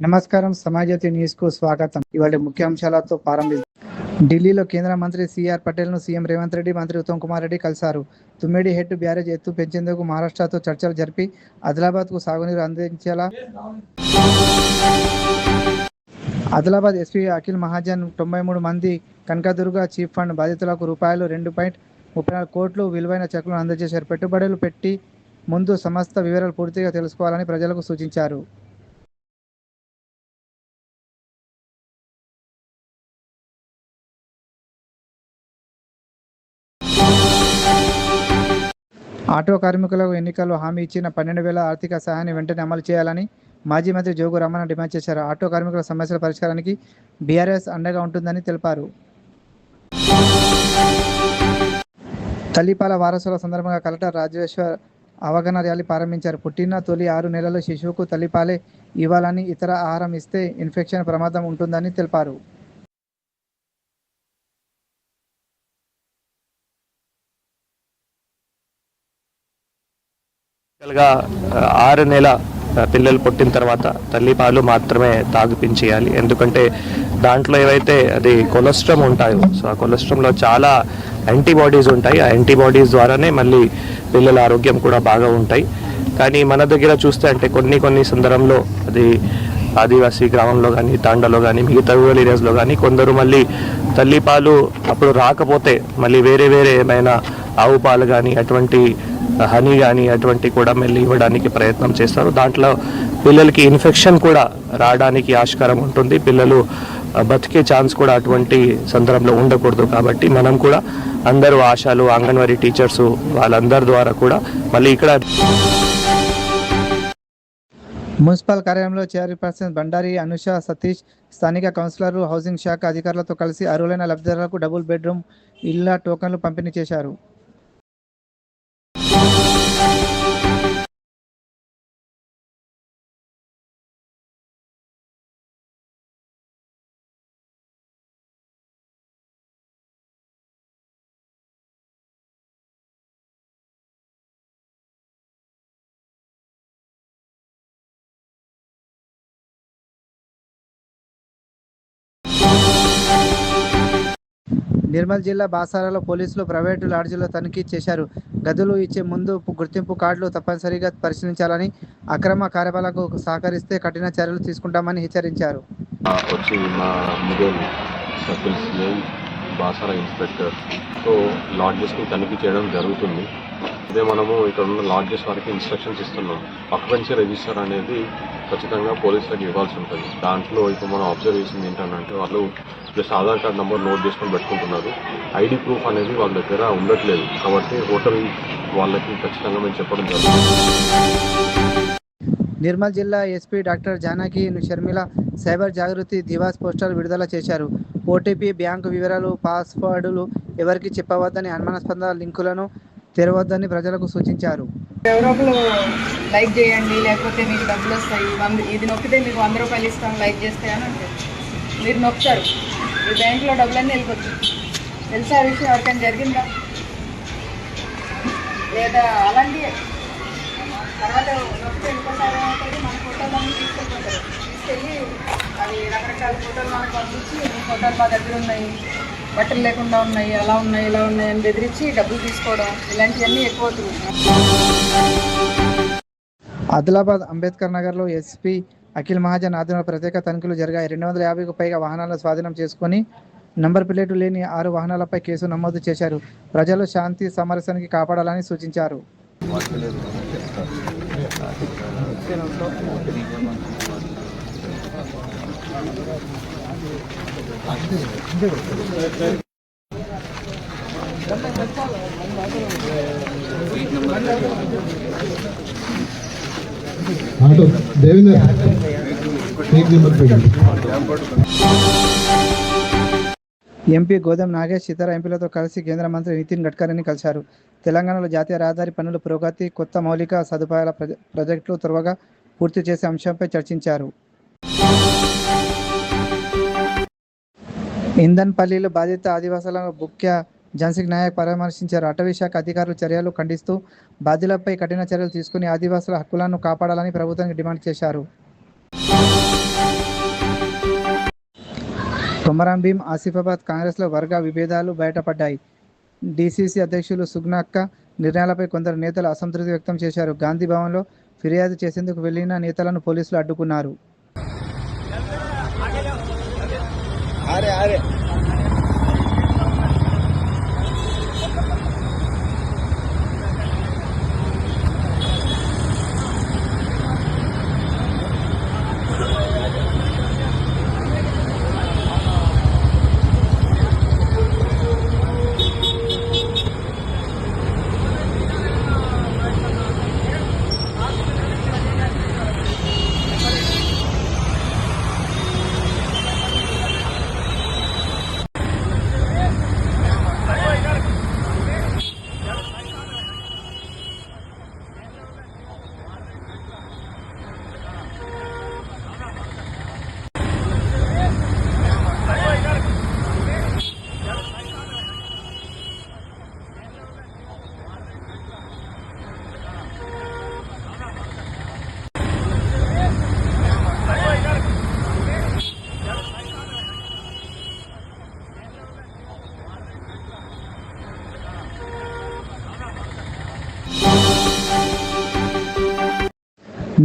నమస్కారం, సమాజజ్యోతి న్యూస్ కు స్వాగతం. ఇవాళ ముఖ్యాంశాలతో ప్రారంభిస్తాం. ఢిల్లీలో కేంద్ర మంత్రి సిఆర్ పటేల్ ను సీఎం రేవంత్ రెడ్డి, మంత్రి ఉత్తమ్ కుమార్ రెడ్డి కలిశారు. తుమ్మిడి హెడ్ బ్యారేజ్ ఎత్తు పెంచేందుకు మహారాష్ట్రతో చర్చలు జరిపి ఆదిలాబాద్ కు సాగునీరు అందించేలా ఆదిలాబాద్ ఎస్పీ అఖిల్ మహాజన్ 93 మంది కనకదుర్గ చీఫ్ ఫండ్ బాధితులకు రూపాయలు 2.34 కోట్లు విలువైన చెక్కులను అందజేశారు. పెట్టుబడులు పెట్టి ముందు సమస్త వివరాలు పూర్తిగా తెలుసుకోవాలని ప్రజలకు సూచించారు. ఆటో కార్మికులకు ఎన్నికల్లో హామీ ఇచ్చిన 12,000 ఆర్థిక సహాయాన్ని వెంటనే అమలు చేయాలని మాజీ మంత్రి జోగు రామన్న డిమాండ్ చేశారు. ఆటో కార్మికుల సమస్యల పరిష్కారానికి బీఆర్ఎస్ అండగా ఉంటుందని తెలిపారు. తల్లిపాల వారసుల సందర్భంగా కలెక్టర్ రాజేశ్వర్ అవగాహన ర్యాలీ ప్రారంభించారు. పుట్టిన తొలి 6 నెలల శిశువుకు తల్లిపాలే ఇవ్వాలని, ఇతర ఆహారం ఇస్తే ఇన్ఫెక్షన్ ప్రమాదం ఉంటుందని తెలిపారు. 6 నెలల పిల్లలు పుట్టిన తర్వాత తల్లిపాలు మాత్రమే తాగిపించేయాలి. ఎందుకంటే దాంట్లో ఏవైతే అది కొలెస్ట్రాల్ ఉంటాయో, సో ఆ కొలెస్ట్రాల్లో చాలా యాంటీబాడీస్ ఉంటాయి. ఆ యాంటీబాడీస్ ద్వారానే మళ్ళీ పిల్లల ఆరోగ్యం కూడా బాగా ఉంటాయి. కానీ మన దగ్గర చూస్తే అంటే కొన్ని సందర్భంలో అది ఆదివాసీ గ్రామంలో కానీ, తాండాలో కానీ, మిగతా రూరల్ ఏరియాస్లో కానీ కొందరు మళ్ళీ తల్లిపాలు అప్పుడు రాకపోతే మళ్ళీ వేరే ఏమైనా ఆవు పాలు కానీ, అటువంటి హనీ కానీ అటువంటి కూడా మళ్ళీ ఇవ్వడానికి ప్రయత్నం చేస్తారు. దాంట్లో పిల్లలకి ఇన్ఫెక్షన్ కూడా రావడానికి ఆస్కారం ఉంటుంది. పిల్లలు బతికే ఛాన్స్ కూడా అటువంటి సందర్భంలో ఉండకూడదు. కాబట్టి మనం కూడా అందరూ ఆశాలు, అంగన్వాడీ టీచర్స్ వాళ్ళందరి ద్వారా కూడా మళ్ళీ ఇక్కడ మున్సిపల్ కార్యాలయంలో చైర్పర్సన్ బండారి అనుష సతీష్, స్థానిక కౌన్సిలర్లు, హౌసింగ్ శాఖ అధికారులతో కలిసి అర్హులైన లబ్ధిదారులకు డబుల్ బెడ్రూమ్ ఇళ్ల టోకన్లు పంపిణీ చేశారు. నిర్మల్ జిల్లా బాసారాలో పోలీసులు ప్రైవేటు లాడ్జీలో తనిఖీ చేశారు. గదులు ఇచ్చే ముందు గుర్తింపు కార్డులు తప్పనిసరిగా పరిశీలించాలని, అక్రమ కార్యకలాపాలకు సహకరిస్తే కఠిన చర్యలు తీసుకుంటామని హెచ్చరించారు. బాసారా ఇన్స్పెక్టర్తో లాడ్జెస్ని తనిఖీ చేయడం జరుగుతుంది. ఇదే మనము ఇక్కడ ఉన్న లాడ్జెస్ వారికి ఇన్స్ట్రక్షన్స్ ఇస్తున్నాం. ఆక్యుపెన్సీ రిజిస్టర్ అనేది ఖచ్చితంగా పోలీసులకు ఇవ్వాల్సి ఉంటుంది. దాంట్లో ఇప్పుడు మనం అబ్జర్వ్ చేసింది ఏంటంటే వాళ్ళు just Aadhaar card number note చేసుకొని పెట్టుకుంటున్నారు. ఐడి ప్రూఫ్ అనేది వాళ్ళ దగ్గర ఉండట్లేదు. కాబట్టి హోటల్ వాళ్ళకి ఖచ్చితంగా మేము చెప్పడం జరుగుతుంది. నిర్మల్ జిల్లా SP doctor Janaki Sharmila cyber జాగృతి దివాస్ పోస్టర్ విడుదల చేశారు. ఓటీపీ, బ్యాంకు వివరాలు, పాస్వర్డులు ఎవరికి చెప్పవద్దని, అనుమానాస్పద లింకులను తెరవద్దని ప్రజలకు సూచించారు. ఎవరొకరు లైక్ చేయండి, లేకపోతే మీకు డబ్బులు వస్తాయి, ఇది నొక్కితే మీకు 100 రూపాయలు ఇస్తాం లైక్ చేస్తే అని అంటే మీరు నొక్కుతారు. ఈ బ్యాంకులో డబ్బులన్నీ వెళ్ళిపోతుంది. తెలుసా ఆ విషయం? ఎవరికైనా జరిగిందా? లేదా అలాంటి తర్వాత నొక్కితే వెళ్ళిపోతారు. మన ఫోటోలన్నీ తీసుకెళ్ళిపోతారు. తీసుకెళ్ళి అవి రకరకాల ఫోటోలు మనకు పంపించి మీ ఫోటోలు మా దగ్గర ఉన్నాయి, బట్టలు లేకుండా ఉన్నాయి, అలా ఉన్నాయి, ఇలా ఉన్నాయి అని బెదిరించి డబ్బులు తీసుకోవడం, ఇలాంటివన్నీ ఎక్కువ అవుతుంది. ఆదిలాబాద్ అంబేద్కర్ నగర్లో ఎస్పీ అఖిల్ మహాజన్ ఆధ్వర్యంలో ప్రత్యేక తనిఖీలు జరిగాయి. 250కు పైగా వాహనాలను స్వాధీనం చేసుకుని నంబర్ ప్లేటు లేని 6 వాహనాలపై కేసు నమోదు చేశారు. ప్రజలు శాంతి సామరస్యానికి కాపాడాలని సూచించారు. ఎంపీ గోదం నాగేష్ ఇతర ఎంపీలతో కలిసి కేంద్ర మంత్రి నితిన్ గడ్కరీని కలిశారు. తెలంగాణలో జాతీయ రహదారి పనుల పురోగతి, కొత్త మౌలిక సదుపాయాల ప్రాజెక్టులు త్వరగా పూర్తి చేసే అంశంపై చర్చించారు. ఇంధన్పల్లిలో బాధిత ఆదివాసుల ముఖ్య జన్సింగ్ నాయక్ పరామర్శించారు. అటవీ శాఖ అధికారుల చర్యలు ఖండిస్తూ బాధితులపై కఠిన చర్యలు తీసుకుని ఆదివాసుల హక్కులను కాపాడాలని ప్రభుత్వానికి డిమాండ్ చేశారు. కొమరం భీం ఆసిఫాబాద్ కాంగ్రెస్లో వర్గ విభేదాలు బయటపడ్డాయి. డీసీసీ అధ్యక్షులు సుగ్నక్క నిర్ణయాలపై కొందరు నేతలు అసంతృప్తి వ్యక్తం చేశారు. గాంధీ భవన్లో ఫిర్యాదు చేసేందుకు వెళ్లిన నేతలను పోలీసులు అడ్డుకున్నారు.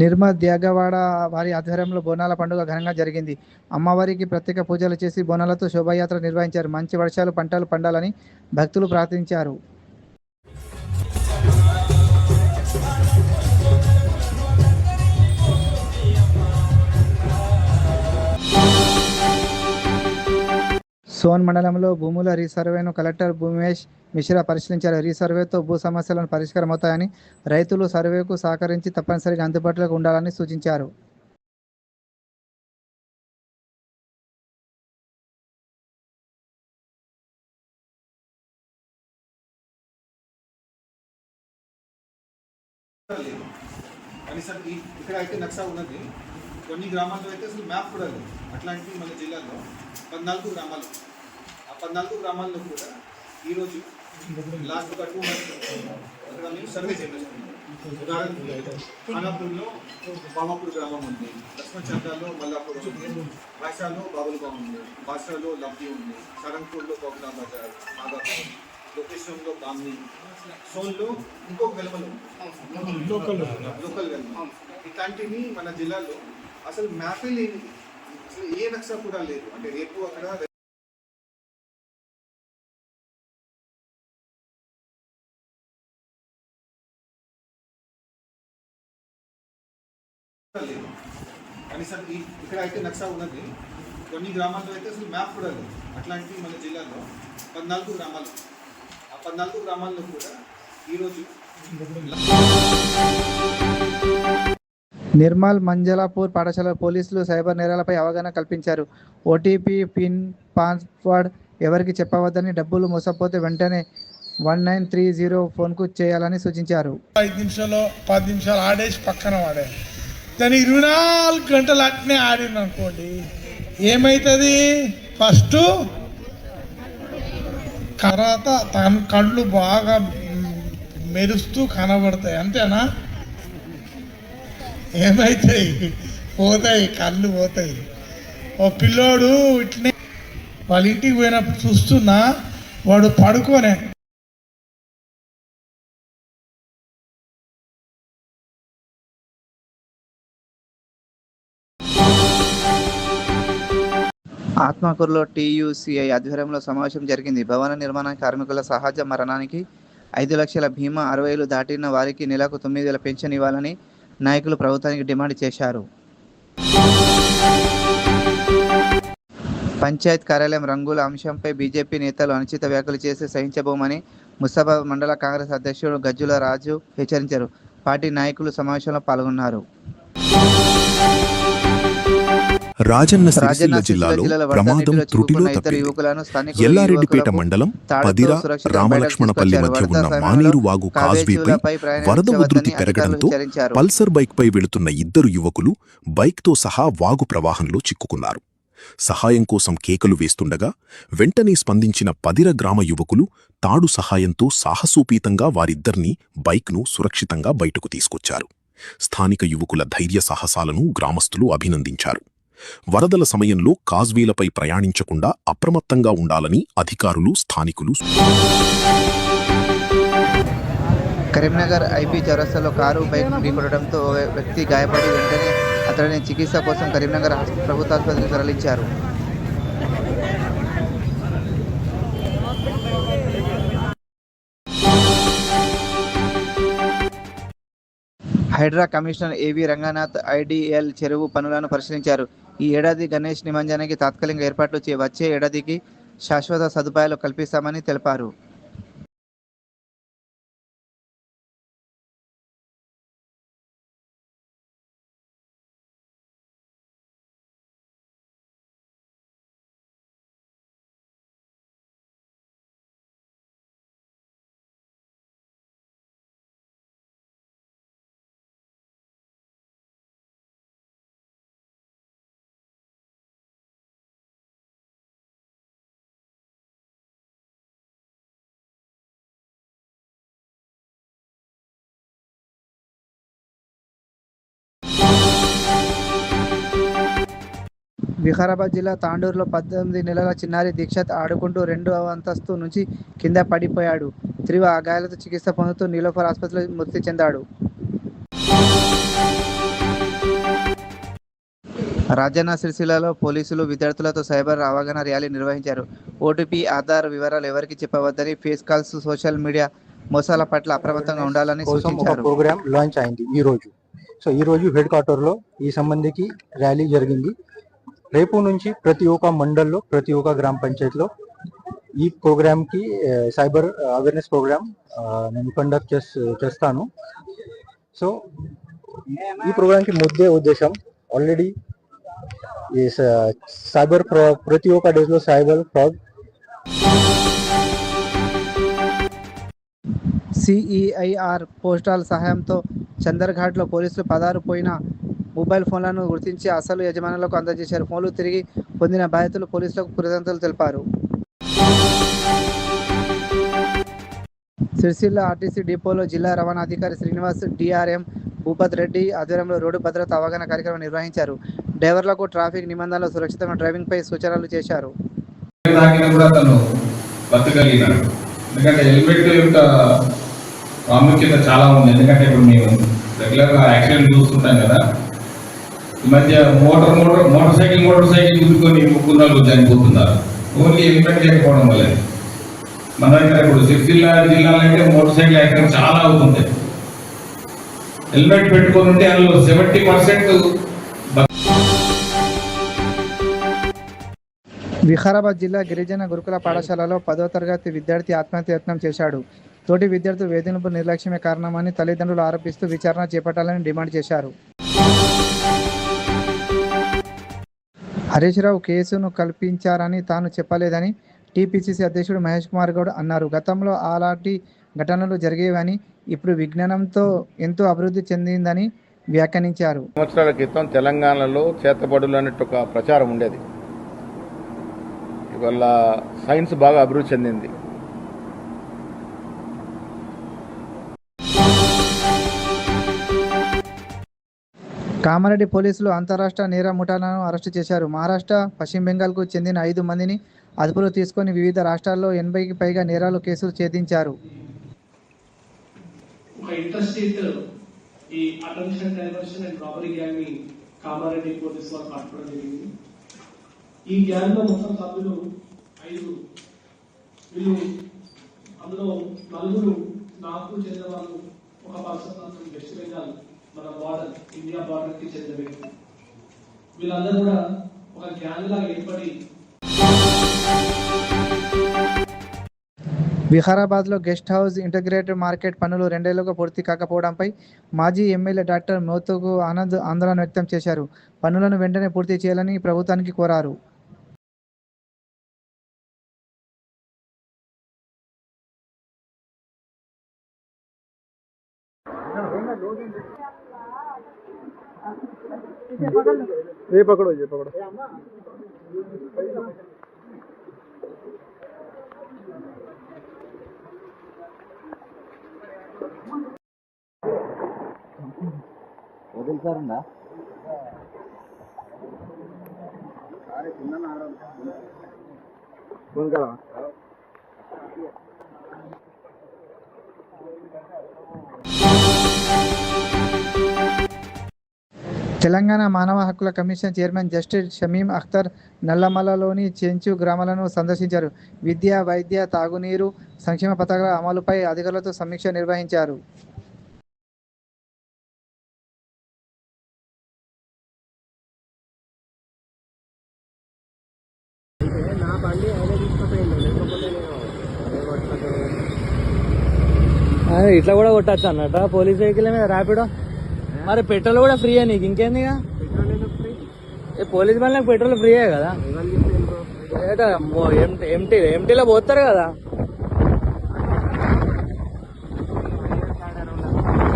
నిర్మల్ త్యాగవాడ వారి ఆధ్వర్యంలో బోనాల పండుగ ఘనంగా జరిగింది. అమ్మవారికి ప్రత్యేక పూజలు చేసి బోనాలతో శోభాయాత్ర నిర్వహించారు. మంచి వర్షాలు పంటలు పండాలని భక్తులు ప్రార్థించారు. సోన్ మండలంలో భూముల రీసర్వేను కలెక్టర్ భూమేష్ మిశ్రా పరిశీలించారు. రీసర్వేతో భూ సమస్యలను పరిష్కారమవుతాయని, రైతులు సర్వేకు సహకరించి తప్పనిసరిగా అందుబాటులోకి ఉండాలని సూచించారు. కనీసం ఇక్కడ అయితే నక్సా ఉన్నది, కొన్ని గ్రామాల్లో అయితే అసలు మ్యాప్ కూడా లేదు. అట్లాంటి మన జిల్లాలో 14 గ్రామాలు, ఆ 14 గ్రామాల్లో కూడా ఈరోజు లాస్ట్ ఒక 2 మంత్స్ అక్కడ మేము సర్వే చేస్తున్నాం. ఉదాహరణకు ఖానాపూర్లో బామాపూర్ గ్రామం ఉంది, లక్ష్మణచంద్రలో మల్లాపూర్ ఉంది, భాషాలో బాబుల్గా ఉంది, భాషలో లబ్ధి ఉంది, సరంపూర్లో కోకనా బజార్, మాదాపూర్, లొకేషన్లో బామ్ని, సోన్లో ఇంకొక వెలమలు లోకల్ వెలమ. ఇట్లాంటివి మన జిల్లాలో అసలు మ్యాపే లేదు, అసలు ఏ నక్సా కూడా లేదు. అంటే రేపు అక్కడ లేదు. కనీసం ఇక్కడ అయితే నక్సా ఉన్నది, కొన్ని గ్రామాల్లో అయితే అసలు మ్యాప్ కూడా లేదు. అట్లాంటి మన జిల్లాలో 14 గ్రామాలు, ఆ 14 గ్రామాల్లో కూడా ఈరోజు నిర్మల్ మంజలాపూర్ పాఠశాల పోలీసులు సైబర్ నేరాలపై అవగాహన కల్పించారు. ఓటీపీ, పిన్, పాస్వర్డ్ ఎవరికి చెప్పవద్దని, డబ్బులు మోసపోతే వెంటనే 1930 ఫోన్కు చేయాలని సూచించారు. 5 నిమిషాలు 10 నిమిషాలు ఆడేసి పక్కన వాడే దాన్ని 24 గంటలు అట్నే ఆడింది అనుకోండి, ఏమవుతుంది? ఫస్ట్ తర్వాత తన కళ్ళు బాగా మెరుస్తూ కనబడతాయి, అంతేనా? ఏమవుతాయి? పోతాయి, కళ్ళు పోతాయి. ఓ పిల్లోడు ఇట్లనే వాళ్ళ ఇంటికి పోయినప్పుడు చూస్తున్నా, వాడు పడుకోనే ఆత్మకూరులో టీయూసీఐ ఆధ్వర్యంలో సమావేశం జరిగింది. భవన నిర్మాణ కార్మికుల సహజ మరణానికి 5 లక్షల బీమా, 60 ఏళ్లు దాటిన వారికి నెలకు 9,000 పెన్షన్ ఇవ్వాలని నాయకులు ప్రభుత్వానికి డిమాండ్ చేశారు. పంచాయత్ కార్యాలయం రంగుల అంశంపై బీజేపీ నేతలు అనుచిత వ్యాఖ్యలు చేసి సహించబోమని ముస్తాబాద్ మండల కాంగ్రెస్ అధ్యక్షుడు గజ్జుల రాజు హెచ్చరించారు. పార్టీ నాయకులు సమావేశంలో పాల్గొన్నారు. రాజన్న సిరిసిల్ల జిల్లాలో ప్రమాదం త్రుటిలో తప్పింది. ఎల్లారెడ్డిపేట మండలం పదిర రామలక్ష్మణపల్లి మధ్య ఉన్న మానేరు వాగు కాజ్వేపై వరద ఉధృతి పెరగడంతో పల్సర్ బైక్పై వెళుతున్న 2 యువకులు బైక్తో సహా వాగు ప్రవాహంలో చిక్కుకున్నారు. సహాయం కోసం కేకలు వేస్తుండగా వెంటనే స్పందించిన పదిర గ్రామ యువకులు తాడు సహాయంతో సాహసోపేతంగా వారిద్దరినీ బైక్ను సురక్షితంగా బయటకు తీసుకొచ్చారు. స్థానిక యువకుల ధైర్య సాహసాలను గ్రామస్తులు అభినందించారు. వరదల సమయంలో కాజ్వేలపై ప్రయాణించకుండా అప్రమత్తంగా ఉండాలని అధికారులు, స్థానికులు కరీంనగర్ ఐపీ చౌరస్తాలో కారు బైక్ ఢీకొనడంతో ఓ వ్యక్తి గాయపడి వెంటనే అతడిని చికిత్స కోసం కరీంనగర్ ప్రభుత్వ ఆసుపత్రికి తరలించారు. హైడ్రా కమిషనర్ ఏవి రంగనాథ్ ఐడిఎల్ చెరువు పనులను పరిశీలించారు. ఈ ఏడాది గణేష్ నిమజ్జనానికి తాత్కాలిక ఏర్పాట్లు వచ్చే ఏడాదికి శాశ్వత సదుపాయాలు కల్పిస్తామని తెలిపారు. వికారాబాద్ జిల్లా తాండూరులో 18 నెలల చిన్నారి దీక్షత్ ఆడుకుంటూ 2వ అంతస్తు నుంచి కింద పడిపోయాడు. తీవ్ర గాయాలతో చికిత్స పొందుతూ నీలోఫర్ ఆసుపత్రిలో మృతి చెందాడు. రాజన్న సిరిసిల్లలో పోలీసులు విద్యార్థులతో సైబర్ అవగాహన ర్యాలీ నిర్వహించారు. ఓటీపీ, ఆధార్ వివరాలు ఎవరికి చెప్పవద్దని, ఫేస్ కాల్స్, సోషల్ మీడియా మోసాల పట్ల అప్రమత్తంగా ఉండాలని సూచించారు. ప్రోగ్రామ్ లాంచ్ అయింది ఈ రోజు హెడ్ క్వార్టర్లో ఈ సంబంధికి ర్యాలీ జరిగింది. రేపు నుంచి ప్రతి ఒక్క మండల్లో, ప్రతి ఒక్క గ్రామ పంచాయతీలో ఈ ప్రోగ్రామ్కి సైబర్ అవేర్నెస్ ప్రోగ్రామ్ నేను కండక్ట్ చేస్తాను. సో ఈ ప్రోగ్రామ్కి ఉద్దేశం ఆల్రెడీ ఈ సైబర్ ప్రతి ఒక్క డేస్లో సైబర్ ఫ్రాడ్ సిఈఐఆర్ పోస్టల్ సహాయంతో చందర్ఘాట్లో పోలీసులు 16 పోయిన మొబైల్ ఫోన్లను గుర్తించి అసలు యజమానులకు అందజేశారు. ఫోన్లు తిరిగి పొందిన బాధితులు పోలీసులకు కృతజ్ఞతలు తెలిపారు. సిరిసిల్ల ఆర్టీసీ డిపోలో జిల్లా రవాణా అధికారి శ్రీనివాస్, డిఆర్ఎం భూపత్ రెడ్డి ఆధ్వర్యంలో రోడ్డు భద్రత అవగాహన కార్యక్రమం నిర్వహించారు. డ్రైవర్లకు ట్రాఫిక్ నిబంధనలు, సురక్షితంగా డ్రైవింగ్ పై సూచనలు చేశారు. ఎందుకంటే హెల్మెట్ యొక్క ప్రాముఖ్యత చాలా ఉంది. ఎందుకంటే ఇప్పుడు మేము రెగ్యులర్గా యాక్సిడెంట్ చూస్తుంటాం కదా. ఈ మధ్య మోటార్ సైకిల్ గుద్దుకొని ముగ్గురు చనిపోతున్నారు ఓన్లీ హెల్మెట్ లేకపోవడం వల్ల. మన దగ్గర ఇప్పుడు సిరిసిల్ల జిల్లాలో అయితే మోటార్ సైకిల్ యాక్సిడెంట్ చాలా అవుతుంటాయి. హెల్మెట్ పెట్టుకొని ఉంటే అందులో 70% వికారాబాద్ జిల్లా గిరిజన గురుకుల పాఠశాలలో 10వ తరగతి విద్యార్థి ఆత్మహత్య యత్నం చేశాడు. తోటి విద్యార్థులు వేధింపుల నిర్లక్ష్యమే కారణమని తల్లిదండ్రులు ఆరోపిస్తూ విచారణ చేపట్టాలని డిమాండ్ చేశారు. హరీష్ రావు కేసును కల్పించారని తాను చెప్పలేదని టీపీసీసీ అధ్యక్షుడు మహేష్ కుమార్ గౌడ్ అన్నారు. గతంలో అలాంటి ఘటనలు జరిగేవని, ఇప్పుడు విజ్ఞానంతో ఎంతో అభివృద్ధి చెందిందని వ్యాఖ్యానించారు. సంవత్సరాల క్రితం తెలంగాణలో చేతబడులు అన్నట్టు ఒక ప్రచారం ఉండేది. ఇవాళ సైన్స్ బాగా అభివృద్ధి చెందింది. కామారెడ్డి పోలీసులు అంతరాష్ట్ర నేర ముఠాలను అరెస్టు చేశారు. మహారాష్ట్ర, పశ్చిమ బెంగాల్కు చెందిన 5 మందిని అదుపులో తీసుకొని వివిధ రాష్ట్రాల్లో 80కి పైగా నేరాలు కేసులు ఛేదించారు. ఒక ఇంటర్స్టేట్ ఈ attention diversion and robbery gang ని కామారెడ్డి పోలీసు వారు పట్టుకోవడం జరిగింది. ఈ గ్యాంగ్ లో మొత్తం సభ్యులు 5. వీళ్ళు అందులో 4 నాకు చెందిన వాళ్ళు, ఒక పర్సన్ మాత్రం వెస్ట్ బెంగాల్ మన బార్డర్, ఇండియా బార్డర్ కి చెందిన వ్యక్తి. వీళ్ళందరూ కూడా ఒక గ్యాంగ్ లాగా ఏర్పడి వికారాబాద్లో గెస్ట్ హౌస్ ఇంటిగ్రేటెడ్ మార్కెట్ పనులు 2 ఏళ్లుగా పూర్తి కాకపోవడంపై మాజీ ఎమ్మెల్యే డాక్టర్ మోతుకు ఆనంద్ ఆందోళన వ్యక్తం చేశారు. పనులను వెంటనే పూర్తి చేయాలని ప్రభుత్వానికి కోరారు. ये पकड़ो వదులుతారండా తెలంగాణ మానవ హక్కుల commission chairman justice Shamim Akhtar నల్లమలలోని చెంచు గ్రామాలను సందర్శించారు. విద్య, వైద్య, తాగునీరు, సంక్షేమ పథకాల అమలుపై అధికారులతో సమీక్ష నిర్వహించారు. ఇట్లా కూడా కొట్టచ్చు అన్నట్ట పోలీస్ వెహికల్ మీద ర్యాపిడో. మరి పెట్రోల్ కూడా ఫ్రీయే నీకు, ఇంకేంది పోలీస్ బండ్లకు పెట్రోల్ ఫ్రీయే కదా. ఎంటీలో పోతారు కదా.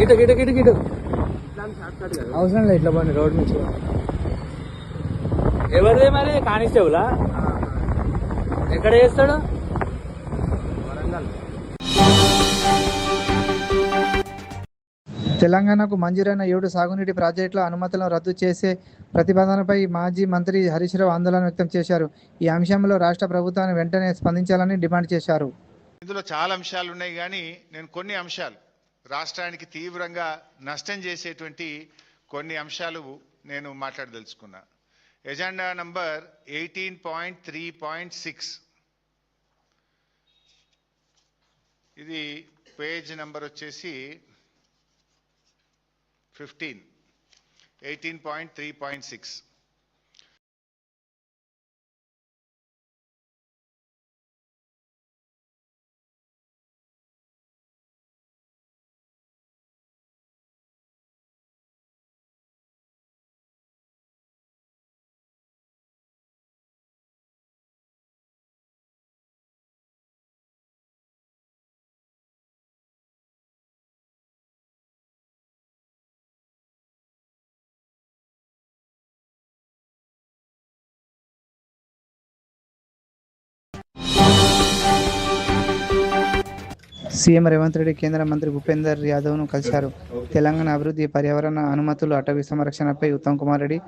ఇటు గిటు గిటు గిటు అవసరం లేదు, ఇట్లా పోండి రోడ్ నుంచి. ఎవరిదే మరి కానిస్టేబులా? ఎక్కడ చేస్తాడు? తెలంగాణకు మంజూరైన 7 సాగునీటి ప్రాజెక్టుల అనుమతులను రద్దు చేసే ప్రతిపాదనపై మాజీ మంత్రి హరీష్ రావు ఆందోళన వ్యక్తం చేశారు. ఈ అంశంలో రాష్ట్ర ప్రభుత్వాన్ని వెంటనే స్పందించాలని డిమాండ్ చేశారు. ఇందులో చాలా అంశాలు ఉన్నాయి, కానీ నేను కొన్ని అంశాలు రాష్ట్రానికి తీవ్రంగా నష్టం చేసేటువంటి కొన్ని అంశాలు నేను మాట్లాడదలుచుకున్నా. ఎజెండా నంబర్ 18.3.6, ఇది పేజ్ నంబర్ వచ్చేసి 15, 18.3.6. సీఎం రేవంత్ రెడ్డి కేంద్ర మంత్రి భూపేందర్ యాదవ్ను కలిశారు. తెలంగాణ అభివృద్ధి, పర్యావరణ అనుమతులు, అటవీ సంరక్షణపై ఉత్తమ్ కుమార్ రెడ్డి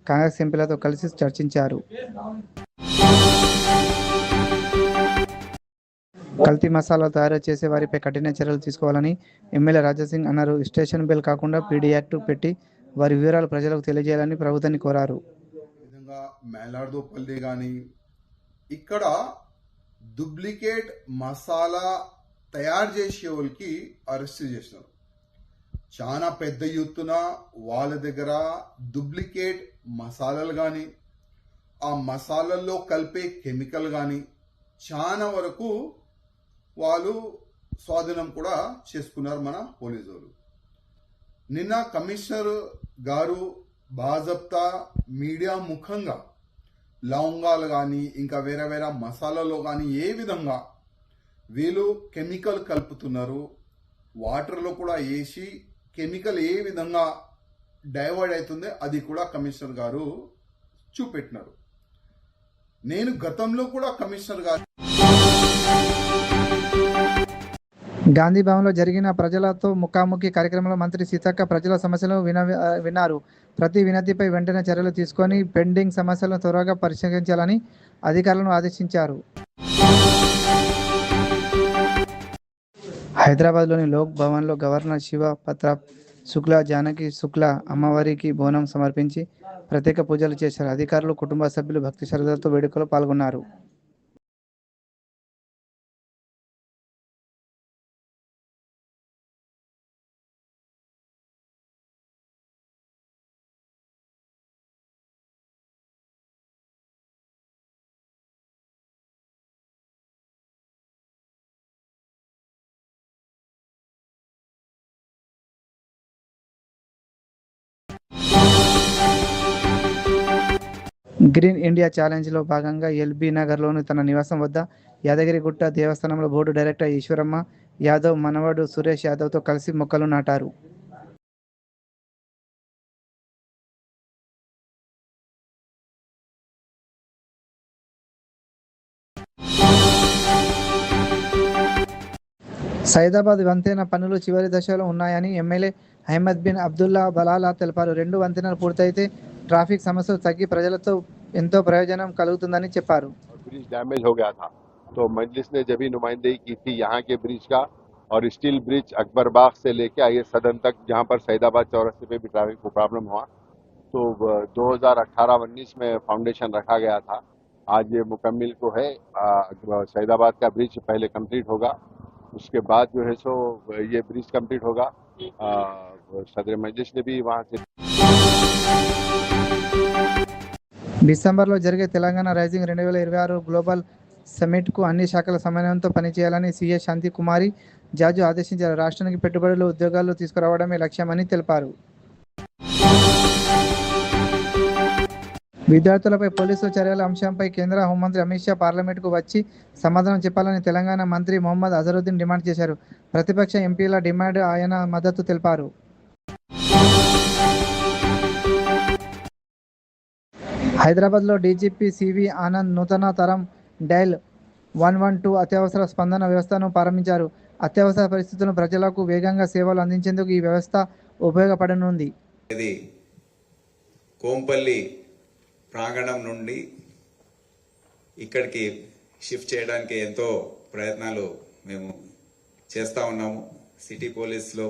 కాంగ్రెస్ ఎంపీలతో కలిసి చర్చించారు. కల్తీ మసాలా తయారు చేసే వారిపై కఠిన చర్యలు తీసుకోవాలని ఎమ్మెల్యే రాజాసింగ్ అన్నారు. స్టేషన్ బెల్ కాకుండా పీడీ యాక్ట్ పెట్టి వారి వివరాలు ప్రజలకు తెలియజేయాలని ప్రభుత్వాన్ని కోరారు. మేలార్దోపల్లి కానీ ఇక్కడ డూప్లికేట్ మసాలా తయారు చేసే వాళ్ళకి అరెస్ట్ చేసినారు. చాలా పెద్ద ఎత్తున వాళ్ళ దగ్గర డూప్లికేట్ మసాలాలు కానీ ఆ మసాలాల్లో కలిపే కెమికల్ కానీ చాలా వరకు వాళ్ళు స్వాధీనం కూడా చేసుకున్నారు మన పోలీసు వాళ్ళు. నిన్న కమిషనర్ గారు బాజప్తా మీడియా ముఖంగా లవంగాలు కానీ ఇంకా వేరే వేరే మసాలాలో కానీ ఏ విధంగా వీళ్ళు కెమికల్ కలుపుతున్నారు, వాటర్లో కూడా వేసి కెమికల్ ఏ విధంగా డైవర్ట్ అవుతుందో అది కూడా కమిషనర్ గారు చూపెట్టినారు. నేను గతంలో కూడా కమిషనర్ గారు గాంధీ భవన్లో జరిగిన ప్రజలతో ముఖాముఖి కార్యక్రమంలో మంత్రి సీతక్క ప్రజల సమస్యలు విన్నారు. ప్రతి వినతిపై వెంటనే చర్యలు తీసుకొని పెండింగ్ సమస్యలను త్వరగా పరిష్కరించాలని అధికారులను ఆదేశించారు. హైదరాబాద్లోని లోక్ భవన్లో గవర్నర్ శివ ప్రతాప్ శుక్లా, జానకి శుక్లా అమ్మవారికి బోనం సమర్పించి ప్రత్యేక పూజలు చేశారు. అధికారులు, కుటుంబ సభ్యులు భక్తి శ్రద్ధలతో వేడుకలో పాల్గొన్నారు. గ్రీన్ ఇండియా ఛాలెంజ్లో భాగంగా ఎల్బీ నగర్లోని తన నివాసం వద్ద యాదగిరిగుట్ట దేవస్థానంలో బోర్డు డైరెక్టర్ ఈశ్వరమ్మ యాదవ్ మనవడు సురేష్ యాదవ్తో కలిసి మొక్కలు నాటారు. సైదాబాద్ వంతెన పనులు చివరి దశలో ఉన్నాయని ఎమ్మెల్యే అహ్మద్ బిన్ అబ్దుల్లా బలాలా తెలిపారు. 2 వంతెనలు పూర్తయితే ట్రాఫిక్ సమస్యలు తగ్గి ప్రజలతో ఎంతో ప్రయోజనం కలుగుతుందని చెప్పారు. ब्रिज डैमेज हो गया था तो मजलिस ने जब भी नुमाइंदगी की थी यहाँ के ब्रिज का और स्टील ब्रिज अकबर बाग से लेके आइए सदन तक जहाँ पर सैदाबाद चौरस्ते पे भी ट्रैफिक को प्रॉब्लम हुआ तो 2018-19 में फाउंडेशन रखा गया था. आज ये मुकम्मिल को है. सैदाबाद का ब्रिज पहले कंप्लीट होगा उसके बाद जो है सो ये ब्रिज कंप्लीट होगा. सदर मजलिस ने भी वहाँ से డిసెంబర్లో జరిగే తెలంగాణ రైజింగ్ 2026 గ్లోబల్ సమ్మిట్కు అన్ని శాఖల సమన్వయంతో పనిచేయాలని సీఎస్ శాంతి కుమారి జాజు ఆదేశించారు. రాష్ట్రానికి పెట్టుబడులు ఉద్యోగాలు తీసుకురావడమే లక్ష్యమని తెలిపారు. విద్యార్థులపై పోలీసుల చర్యల అంశంపై కేంద్ర హోంమంత్రి అమిత్ షా పార్లమెంటుకు వచ్చి సమాధానం చెప్పాలని తెలంగాణ మంత్రి మొహమ్మద్ అజరుద్దీన్ డిమాండ్ చేశారు. ప్రతిపక్ష ఎంపీల డిమాండ్ ఆయన మద్దతు తెలిపారు. హైదరాబాద్లో డీజీపీ సివి ఆనంద్ నూతన తరం డయల్ 112 అత్యవసర స్పందన వ్యవస్థను ప్రారంభించారు. అత్యవసర పరిస్థితులను ప్రజలకు వేగంగా సేవలు అందించేందుకు ఈ వ్యవస్థ ఉపయోగపడనుంది. ఇది కోంపల్లి ప్రాంగణం నుండి ఇక్కడికి షిఫ్ట్ చేయడానికి ఎంతో ప్రయత్నాలు మేము చేస్తూ ఉన్నాము. సిటీ పోలీస్లో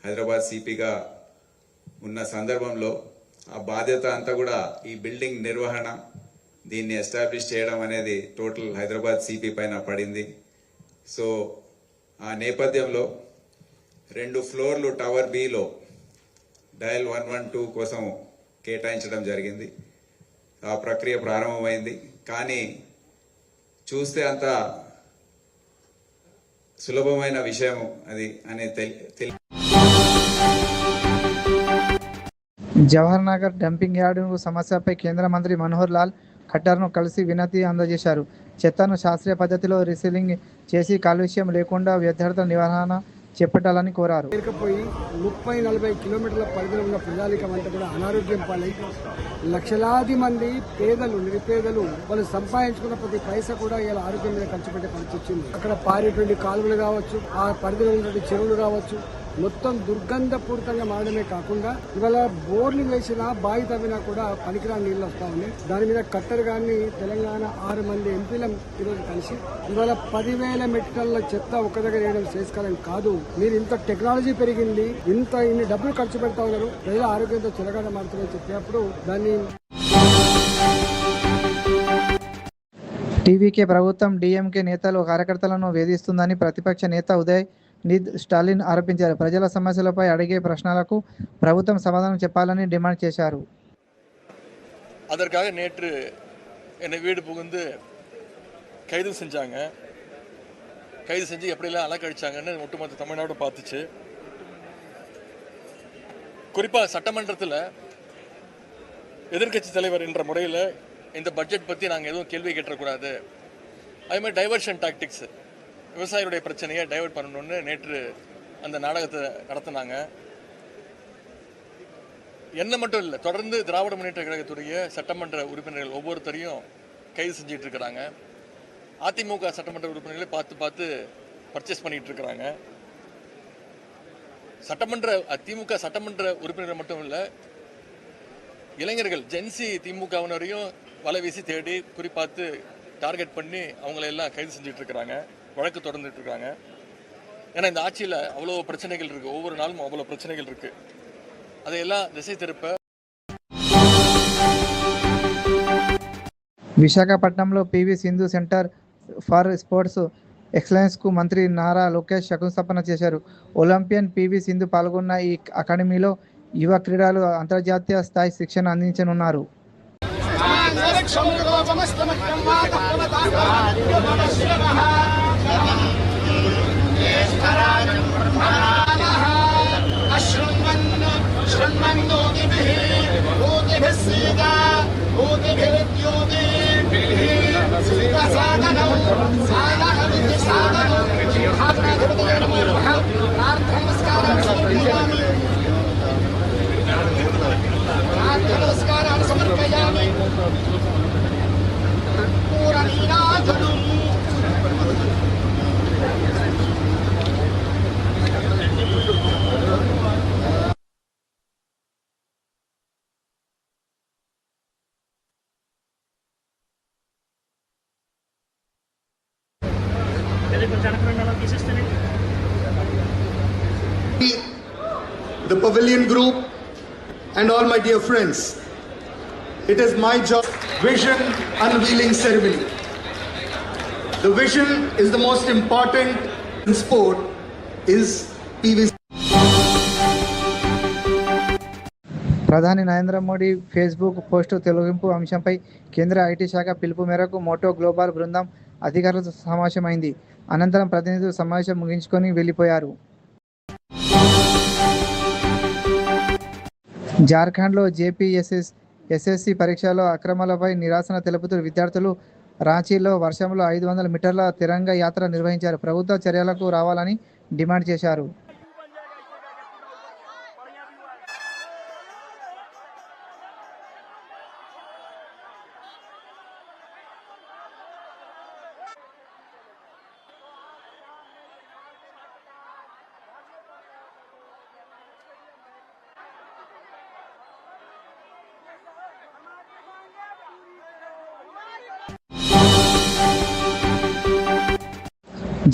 హైదరాబాద్ సిపిగా ఉన్న సందర్భంలో ఆ బాధ్యత అంతా కూడా ఈ బిల్డింగ్ నిర్వహణ దీన్ని ఎస్టాబ్లిష్ చేయడం అనేది టోటల్ హైదరాబాద్ సిపి పైన పడింది. సో ఆ నేపథ్యంలో 2 ఫ్లోర్లు టవర్ బిలో డయల్ 112 కోసం కేటాయించడం జరిగింది. ఆ ప్రక్రియ ప్రారంభమైంది. కానీ చూస్తే అంత సులభమైన విషయం అది అని జవహర్ నగర్ డంపింగ్ యార్డు సమస్యపై కేంద్ర మంత్రి మనోహర్ లాల్ ఖట్టర్ను కలిసి వినతి అందజేశారు. చెత్తను శాస్త్రీయ పద్ధతిలో రీసైక్లింగ్ చేసి కాలుష్యం లేకుండా వ్యర్థాల నిర్వహణ చేపట్టాలని కోరారు. 30-40 కిలోమీటర్ల పరిధిలో ఉన్న ప్రజానికం అంతా కూడా అనారోగ్యం పాలై లక్షలాది మంది పేదలు నిరుపేదలు వాళ్ళు సంపాదించుకున్న ప్రతి పైసా కూడా ఇలా ఆరోగ్యం మీద ఖర్చు పెట్టే పరిస్థితి వచ్చింది. అక్కడ పారేటువంటి కాలువలు కావచ్చు, ఆ పరిధిలో ఉన్నటువంటి చెరువులు కావచ్చు, మొత్తం దుర్గంధపూరితంగా మారడమే కాకుండా ఇవాళ బోర్లు వేసినా బావి తవ్వినా కూడా పనికిరాని నీళ్ళు వస్తా ఉన్నాయి. దాని మీద కట్టరు కానీ తెలంగాణ 6 మంది ఎంపీలం ఈరోజు కలిసి ఇవాళ 10,000 మెట్రికల చెత్త ఒక్క దగ్గర వేయడం శ్రేయస్కరం కాదు. మీరు ఇంత టెక్నాలజీ పెరిగింది, ఇన్ని డబ్బులు ఖర్చు పెడతా ఉన్నారు, ప్రజల ఆరోగ్యంతో చిలగాడ మారుతుందని చెప్పినప్పుడు దాన్ని టీవీకే ప్రభుత్వం డీఎంకే నేతలు కార్యకర్తలను వేధిస్తుందని ప్రతిపక్ష నేత ఉదయ్ నిద్ స్టాలిన్ ఆరోపించారు. ప్రజల సమస్యలపై అడిగే ప్రశ్నలకు ప్రభుత్వం సమాధానం చెప్పాలని డిమాండ్ చేశారు. அதற்காக நேற்று என்னை வீடு புகுந்து கைது செஞ்சாங்க. கைது செஞ்சு எப்படிலாம் அலக்கழிச்சாங்கன்னு ஒட்டுமொத்த தமிழ்நாடு பார்த்துச்சு. குறிப்பாக சட்டமன்றத்தில் எதிர்கட்சி தலைவர் என்ற முறையில் இந்த பட்ஜெட் பற்றி நாங்கள் எதுவும் கேள்வி கேட்டக்கூடாது, அதே மாதிரி டைவர்ஷன் டாக்டிக்ஸ், விவசாயிகளுடைய பிரச்சனையை டைவர்ட் பண்ணணும்னு நேற்று அந்த நாடகத்தை நடத்தினாங்க. என்ன மட்டும் இல்லை, தொடர்ந்து திராவிட முன்னேற்ற கழகத்துடைய சட்டமன்ற உறுப்பினர்கள் ஒவ்வொருத்தரையும் கைது செஞ்சிட்டு இருக்கிறாங்க. அதிமுக சட்டமன்ற உறுப்பினர்களை பார்த்து பர்ச்சேஸ் பண்ணிட்டு இருக்கிறாங்க. திமுக சட்டமன்ற உறுப்பினர்கள் மட்டும் இல்லை, இளைஞர்கள் ஜென்சி திமுகவினரையும் வலை வீசி தேடி குறிப்பாத்து டார்கெட் பண்ணி அவங்களையெல்லாம் கைது செஞ்சுட்டு இருக்கிறாங்க, வழக்கு தொடர்ந்துட்டு இருக்காங்க. ஏன்னா இந்த ஆட்சியில் அவ்வளோ பிரச்சனைகள் இருக்குது, ஒவ்வொரு நாளும் அவ்வளோ பிரச்சனைகள் இருக்குது. அதையெல்லாம் திசை திருப்ப విశాఖపట్నంలో PV Sindhu centre for sports ఎక్సలెన్స్కు మంత్రి నారా లోకేష్ శంకుస్థాపన చేశారు. ఒలింపియన్ పివి సింధు పాల్గొన్న ఈ అకాడమీలో యువ క్రీడలు అంతర్జాతీయ స్థాయి శిక్షణ అందించనున్నారు. The Pavilion Group and all my dear friends, it is my job. Vision unveiling ceremony. The vision is the most important in sport is PVC. ప్రధాని నరేంద్ర మోడీ ఫేస్బుక్ పోస్టు తొలగింపు అంశంపై కేంద్ర ఐటీ శాఖ పిలుపు మేరకు మోటో గ్లోబల్ బృందం అధికారులతో సమావేశమైంది. అనంతరం ప్రతినిధులు సమావేశం ముగించుకొని వెళ్లిపోయారు. జార్ఖండ్లో ఎస్ఎస్సి పరీక్షలో అక్రమాలపై నిరసన తెలుపుతూ విద్యార్థులు రాంచీలో వర్షంలో 500 మీటర్ల తిరంగ యాత్ర నిర్వహించారు. ప్రభుత్వ చర్యలకు రావాలని డిమాండ్ చేశారు.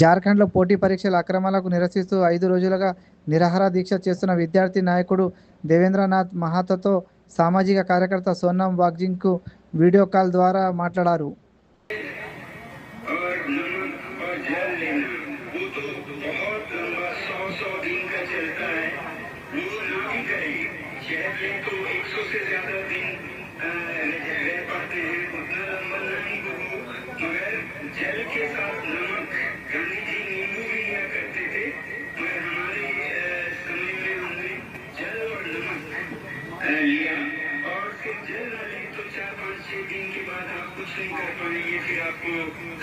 జార్ఖండ్లో పోటీ పరీక్షల అక్రమాలకు నిరసిస్తూ 5 రోజులుగా నిరాహార దీక్ష చేస్తున్న విద్యార్థి నాయకుడు దేవేంద్రనాథ్ మహాతోతో సామాజిక కార్యకర్త సోనం వాగ్జింగ్కు వీడియో కాల్ ద్వారా మాట్లాడారు.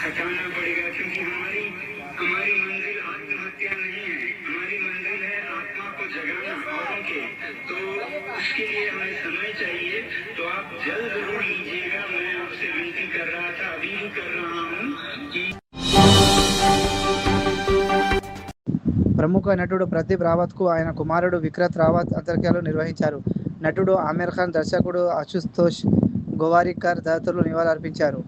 हटाना पड़ेगा क्योंकि हमारी मंजिल आत्महत्या नहीं है, हमारी मंजिल है आत्मा को जगाना औरों के, तो उसके लिए हमें समय चाहिए, तो आप जल्द जरूर लीजिएगा। मैं आपसे विनती कर रहा था, अभी भी कर रहा हूँ कि ప్రముఖ నటుడు ప్రదీప్ రావత్కు ఆయన కుమారుడు విక్రత్ రావత్ అంత్యక్రియలు నిర్వహించారు. నటుడు ఆమిర్ ఖాన్, దర్శకుడు అశుతోష్ గోవారికర్ తదితరులు నివాళులర్పించారు.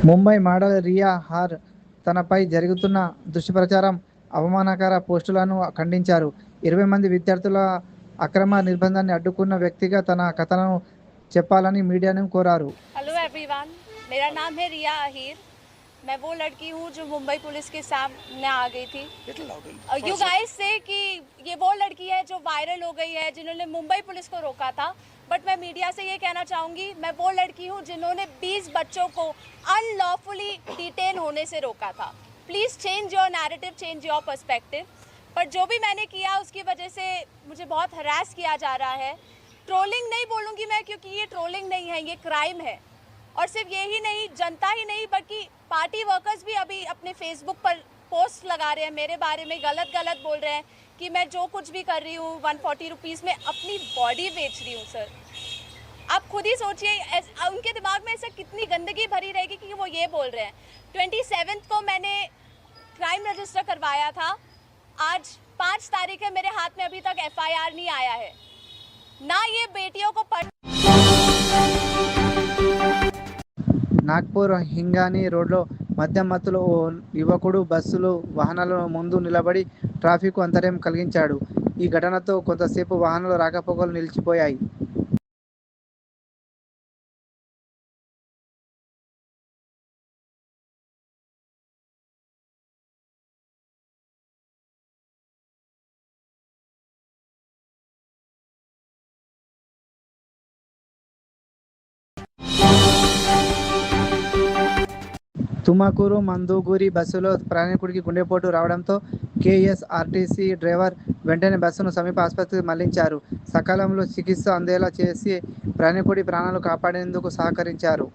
ముంబై మోడల్ రియా హార్ తనపై జరుగుతున్న దుష్ప్రచారం, అవమానకర పోస్టులను ఖండించారు. 20 మంది విద్యార్థుల అక్రమ నిర్బంధాన్ని అడ్డుకున్న వ్యక్తిగా తన కథలను చెప్పాలని మీడియాను కోరారు. हेलो एवरीवन, मेरा नाम है रिया आहिर। मैं वो लड़की हूँ जो मुंबई पुलिस के सामने आ गई थी। यू गाइस से कि ये वो लड़की है जो वायरल हो गई है, जिन्होंने मुंबई पुलिस को रोका था। बट मैं मीडिया से ये कहना चाहूँगी, मैं वो लड़की हूँ जिन्होंने 20 बच्चों को अनलॉफुली डिटेन होने से रोका था। Please change your narrative, change your perspective. पर जो भी मैंने किया उसकी वजह से मुझे बहुत हरास किया जा रहा है। ट्रोलिंग नहीं बोलूँगी मैं, क्योंकि ये ट्रोलिंग नहीं है, ये क्राइम है। और सिर्फ यही नहीं, जनता ही नहीं बल्कि पार्टी वर्कर्स भी अभी अपने फेसबुक पर पोस्ट लगा रहे हैं, मेरे बारे में गलत बोल रहे हैं कि मैं जो कुछ भी कर रही हूँ 140 रुपीज़ में अपनी बॉडी बेच रही हूँ। सर आप खुद ही सोचिए, उनके दिमाग में ऐसा कितनी गंदगी भरी रहेगी कि वो ये बोल रहे हैं। 27 को मैंने क्राइम रजिस्टर करवाया था, आज 5 तारीख है, मेरे हाथ में अभी तक FIR नहीं आया है। ना ये बेटियों को నాగ్పూర్ హింగానీ రోడ్లో మద్యం మత్తులో ఓ యువకుడు బస్సులు వాహనాల ముందు నిలబడి ట్రాఫిక్ అంతరాయం కలిగించాడు. ఈ ఘటనతో కొంతసేపు వాహనాలు రాకపోకలు నిలిచిపోయాయి. తుమకూరు మందుగూరి బస్సులో ప్రయాణికుడికి గుండెపోటు రావడంతో KSRTC డ్రైవర్ వెంటనే బస్సును సమీప ఆసుపత్రికి మళ్లించారు. సకాలంలో చికిత్స అందేలా చేసి ప్రయాణికుడి ప్రాణాలు కాపాడేందుకు సహకరించారు.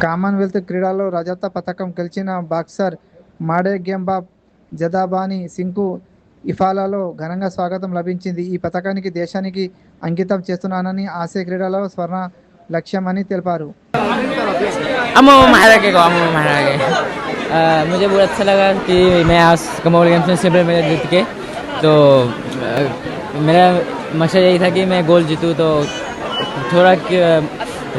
కామన్వెల్త్ క్రీడల్లో రజత పథకం గెలిచిన బాక్సర్ మాడేగ్యంబా జదాబాని సింగ్కు ఇఫాలాలో ఘనంగా స్వాగతం లభించింది. ఈ పథకానికి దేశానికి అంకితం చేస్తున్నానని, ఆసియా క్రీడలలో స్వర్ణ లక్ష్యమని తెలిపారు. मुझे बहुत अच्छा लगा कि मैं आज कॉमनवेल्थ गेम्स में सिल्वर मेडल जीत के, तो मेरा मकसद यही था कि मैं गोल्ड जीतूँ, तो थोड़ा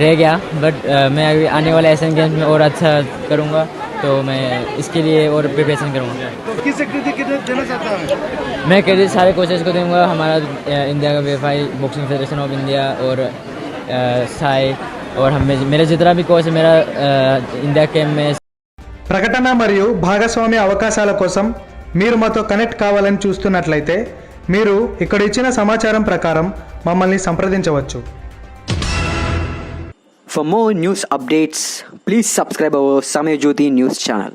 रह गया, बट मैं अभी आने वाले एशियन गेम्स में और अच्छा करूँगा, तो मैं इसके लिए और प्रिपरेशन करूँगा. किसे क्रेडिट देना चाहता है? मैं क्रेडिट सारे कोचेस को दूंगा, हमारा इंडिया का BFI boxing federation of India और साई और हमें मेरे जितना भी कोच है मेरा इंडिया कैंप में. ప్రకటన మరియు భాగస్వామ్య అవకాశాల కోసం మీరు మాతో కనెక్ట్ కావాలని చూస్తున్నట్లయితే మీరు ఇక్కడ ఇచ్చిన సమాచారం ప్రకారం మమ్మల్ని సంప్రదించవచ్చు. For more news updates, please subscribe our Samay Jyoti news channel.